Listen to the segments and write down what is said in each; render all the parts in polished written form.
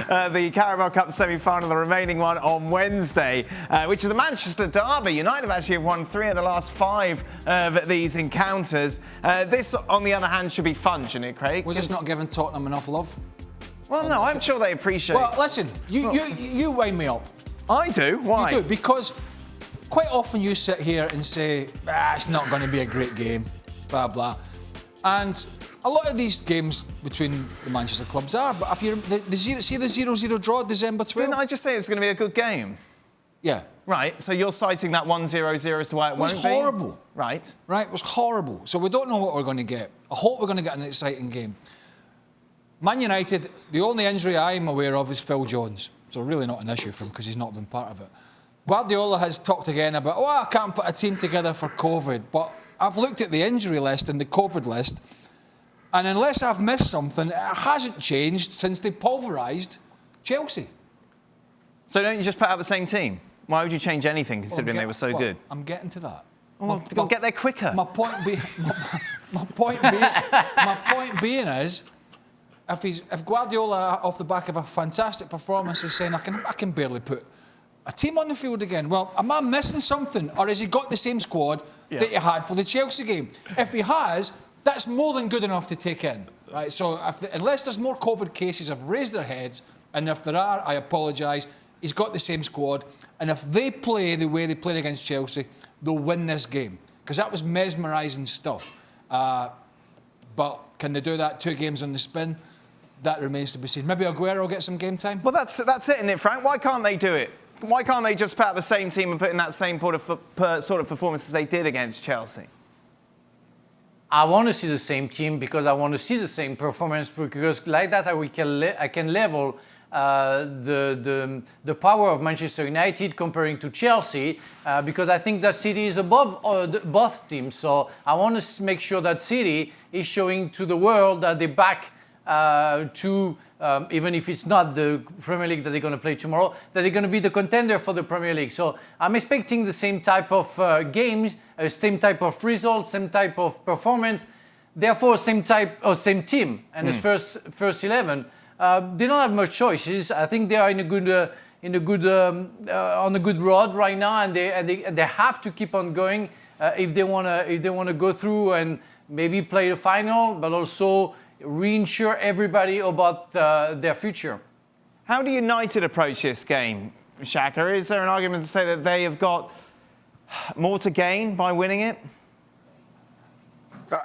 the Carabao Cup semi-final, the remaining one on Wednesday, which is the Manchester derby. United have actually won 3 of the last 5 of these encounters. This, on the other hand, should be fun, shouldn't it, Craig? We're just not giving Tottenham enough love. Well, no, I'm sure they appreciate. Well, listen, you wind me up. I do. Why? You do, because quite often you sit here and say, it's not going to be a great game, blah, blah. And a lot of these games between the Manchester clubs are, but if you see the 0-0 draw December 12th? Didn't I just say it was going to be a good game? Yeah. Right, so you're citing that 1-0-0 as to why it won't be? It was horrible. Right. Right, it was horrible. So we don't know what we're going to get. I hope we're going to get an exciting game. Man United, the only injury I'm aware of is Phil Jones. So really not an issue for him because he's not been part of it. Guardiola has talked again about, I can't put a team together for COVID. But I've looked at the injury list and the COVID list, and unless I've missed something, it hasn't changed since they pulverised Chelsea. So don't you just put out the same team? Why would you change anything considering they were so good? I'm getting to that. Well, get there quicker. My point being is, if Guardiola, off the back of a fantastic performance, is saying, I can barely put a team on the field again. Well, am I missing something? Or has he got the same squad that he had for the Chelsea game? If he has, that's more than good enough to take in. Right? So unless there's more COVID cases have raised their heads, and if there are, I apologise, he's got the same squad. And if they play the way they played against Chelsea, they'll win this game. Because that was mesmerising stuff. But can they do that 2 games on the spin? That remains to be seen. Maybe Aguero will get some game time? Well, that's it, isn't it, Frank? Why can't they do it? Why can't they just put out the same team and put in that same sort of performance as they did against Chelsea? I want to see the same team because I want to see the same performance, because like that I can level the power of Manchester United comparing to Chelsea, because I think that City is above both teams. So I want to make sure that City is showing to the world that they're back to, even if it's not the Premier League that they're going to play tomorrow, that they're going to be the contender for the Premier League. So I'm expecting the same type of games, same type of results, same type of performance, therefore same team. And as first 11, they don't have much choices. I think they are on a good road right now, and they have to keep on going if they want to go through and maybe play the final, but also reinsure everybody about their future. How do United approach this game, Shaka? Is there an argument to say that they have got more to gain by winning it?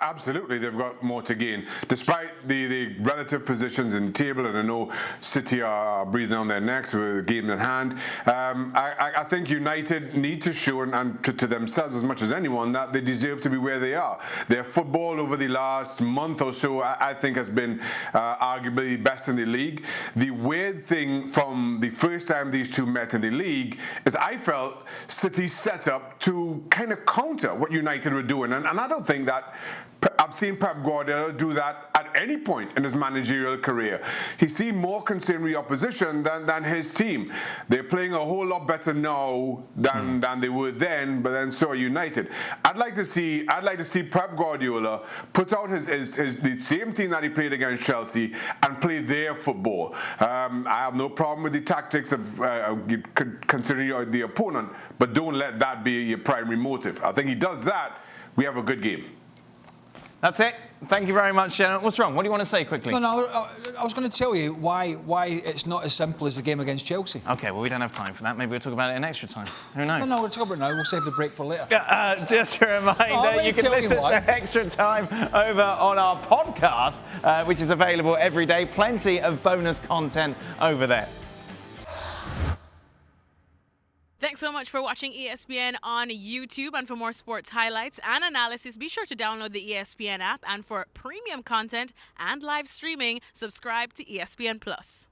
Absolutely, they've got more to gain. Despite the relative positions in the table, and I know City are breathing on their necks with the game in hand, I think United need to show and to themselves as much as anyone that they deserve to be where they are. Their football over the last month or so, I think, has been arguably best in the league. The weird thing from the first time these two met in the league is I felt City set up to kind of counter what United were doing, and I don't think that I've seen Pep Guardiola do that at any point in his managerial career. He seemed more concerned with the opposition than his team. They're playing a whole lot better now than they were then, but then so are United. I'd like to see Pep Guardiola put out the same team that he played against Chelsea and play their football. I have no problem with the tactics of considering the opponent, but don't let that be your primary motive. I think he does that, we have a good game. That's it. Thank you very much, Jenna. What's wrong? What do you want to say quickly? No, I was going to tell you why it's not as simple as the game against Chelsea. OK, well, we don't have time for that. Maybe we'll talk about it in extra time. Who knows? No, we'll talk about it now. We'll save the break for later. Just a reminder, you can listen to Extra Time over on our podcast, which is available every day. Plenty of bonus content over there. Thanks so much for watching ESPN on YouTube. And for more sports highlights and analysis, be sure to download the ESPN app. And for premium content and live streaming, subscribe to ESPN Plus.